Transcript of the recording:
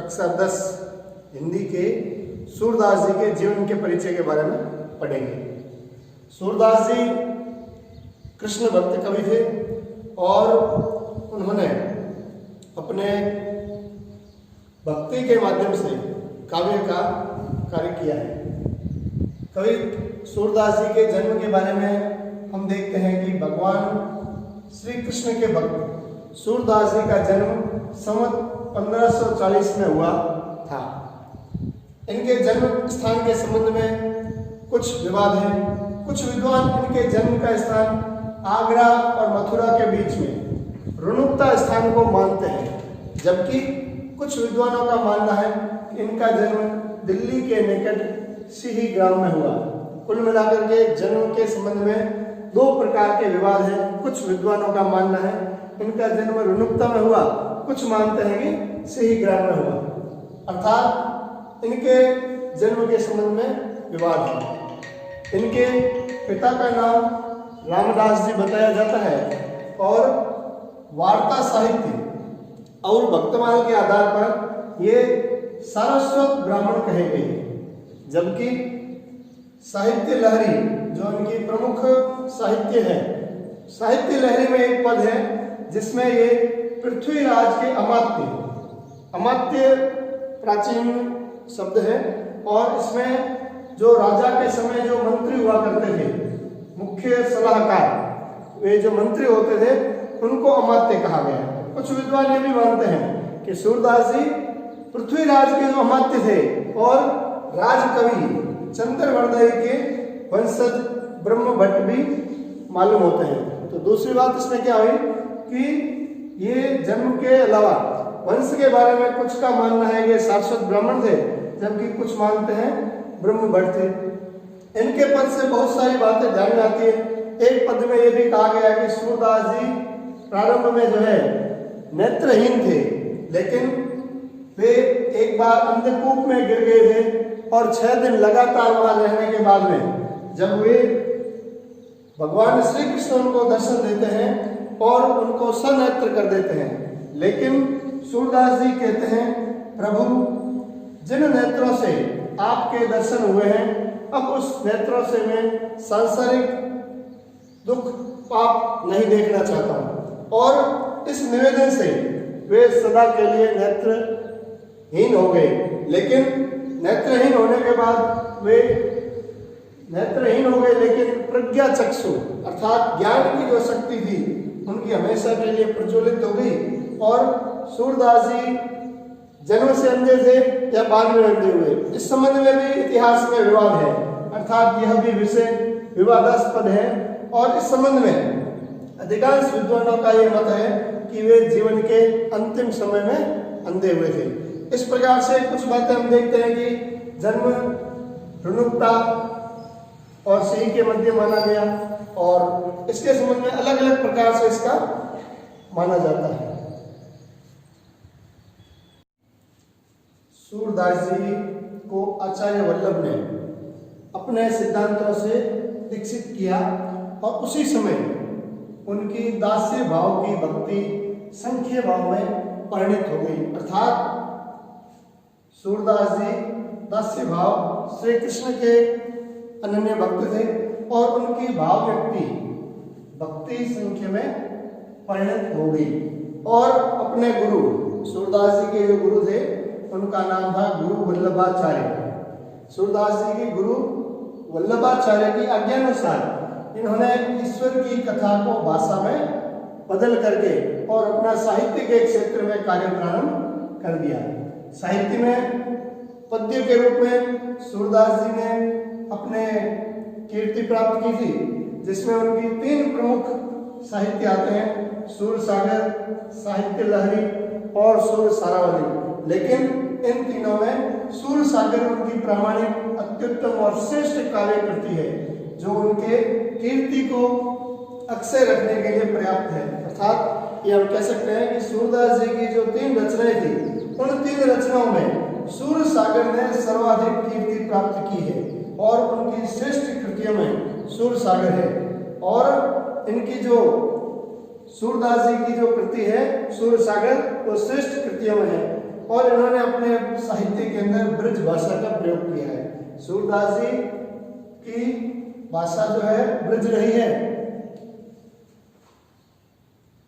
कक्षा 10 हिंदी के सूरदास जी के जीवन के परिचय के बारे में पढ़ेंगे। सूरदास जी कृष्ण भक्त कवि थे और उन्होंने अपने भक्ति के माध्यम से काव्य का कार्य किया है। कवि सूरदास जी के जन्म के बारे में हम देखते हैं कि भगवान श्री कृष्ण के भक्त सूरदास जी का जन्म संवत 1540 में हुआ था। इनके जन्म स्थान के संबंध में कुछ विवाद है। कुछ विद्वान इनके जन्म का स्थान आगरा और मथुरा के बीच में रुनुक्ता स्थान को मानते हैं, जबकि कुछ विद्वानों का मानना है कि इनका जन्म दिल्ली के निकट सिही ग्राम में हुआ। कुल मिलाकर के जन्म के संबंध में दो प्रकार के विवाद हैं। कुछ विद्वानों का मानना है इनका जन्म रुनुक्ता में हुआ, कुछ मानते हैं कि सिही ग्राम में हुआ, अर्थात इनके जन्म के संबंध में विवाद है। इनके पिता का नाम रामदास जी बताया जाता है और वार्ता साहित्य और भक्तमाल के आधार पर ये सारस्वत ब्राह्मण कहे गए, जबकि साहित्य लहरी जो इनकी प्रमुख साहित्य है, साहित्य लहरी में एक पद है जिसमें ये पृथ्वीराज के अमात्य प्राचीन शब्द है और इसमें जो राजा के समय जो मंत्री हुआ करते थे, मुख्य सलाहकार, वे जो मंत्री होते थे उनको अमात्य कहा गया है। कुछ विद्वान ये भी मानते हैं कि सूरदास जी पृथ्वीराज के जो अमात्य थे और राजकवि चंद्रवर्धय के वंशज ब्रह्म भट्ट भी मालूम होते हैं। तो दूसरी बात इसमें क्या हुई कि ये जन्म के अलावा वंश के बारे में कुछ का मानना है ये सारस्वत ब्राह्मण थे, जबकि कुछ मानते हैं ब्रह्म भट्ट थे। इनके पद से बहुत सारी बातें ध्यान में आती है। एक पद में ये भी कहा गया कि सूरदास जी प्रारंभ में जो है नेत्रहीन थे, लेकिन वे एक बार अंधकूप में गिर गए थे और 6 दिन लगातार वहां रहने के बाद में जब वे भगवान श्री कृष्ण उनको दर्शन देते हैं और उनको सनेत्र कर देते हैं, लेकिन सूरदास जी कहते हैं, प्रभु जिन नेत्रों से आपके दर्शन हुए हैं, अब उस नेत्रों से मैं सांसारिक दुख पाप नहीं देखना चाहता हूं। और इस निवेदन से वे सदा के लिए नेत्रहीन हो गए। लेकिन नेत्रहीन होने के बाद वे नेत्रहीन हो गए, लेकिन प्रज्ञा चक्षु अर्थात ज्ञान की जो शक्ति थी उनकी हमेशा के लिए प्रज्वलित हो गई और सूरदास जी जन्म से अंधे थे या बाद में अंधे हुए, इस संबंध में भी इतिहास में विवाद है, अर्थात यह भी विषय विवादास्पद है। और इस संबंध में अधिकांश विद्वानों का यह मत है कि वे जीवन के अंतिम समय में अंधे हुए थे। इस प्रकार से कुछ बातें हम देखते हैं कि जन्म रुनुक्ता और सिही के मध्य माना गया और इसके संबंध में अलग अलग प्रकार से इसका माना जाता है। सूरदास जी को आचार्य वल्लभ ने अपने सिद्धांतों से दीक्षित किया और उसी समय उनकी दास्य भाव की भक्ति संख्य भाव में परिणित हो गई, अर्थात सूरदास जी दास्य भाव श्री कृष्ण के अनन्य भक्त थे और उनकी भाव व्यक्ति भक्ति संख्या में परिणत हो गई। और अपने गुरु सूरदास जी के जो गुरु थे उनका नाम था गुरु वल्लभाचार्य। सूरदास जी के गुरु वल्लभाचार्य की आज्ञानुसार इन्होंने ईश्वर की कथा को भाषा में बदल करके और अपना साहित्य के क्षेत्र में कार्य प्रारंभ कर दिया। साहित्य में पद्य के रूप में सूरदास जी ने अपने कीर्ति प्राप्त की थी, जिसमें उनकी 3 प्रमुख साहित्य आते हैं, सूर सागर, साहित्य लहरी और सूर सारावली। लेकिन इन तीनों में सूर सागर उनकी प्रामाणिक अत्युत्तम और श्रेष्ठ काव्य कृति है, जो उनके कीर्ति को अक्षय रखने के लिए पर्याप्त है। अर्थात ये हम कह सकते हैं कि सूरदास जी की जो 3 रचनाएं थी, उन 3 रचनाओं में सूर सागर ने सर्वाधिक कीर्ति प्राप्त की है और उनकी श्रेष्ठ कृतियों में सूर सागर है। और इनकी जो सूरदास जी की जो कृति है सूर सागर, वो श्रेष्ठ कृतियों में है। और इन्होंने अपने साहित्य के अंदर ब्रज भाषा का प्रयोग किया है। सूरदास जी की भाषा जो है ब्रज रही है,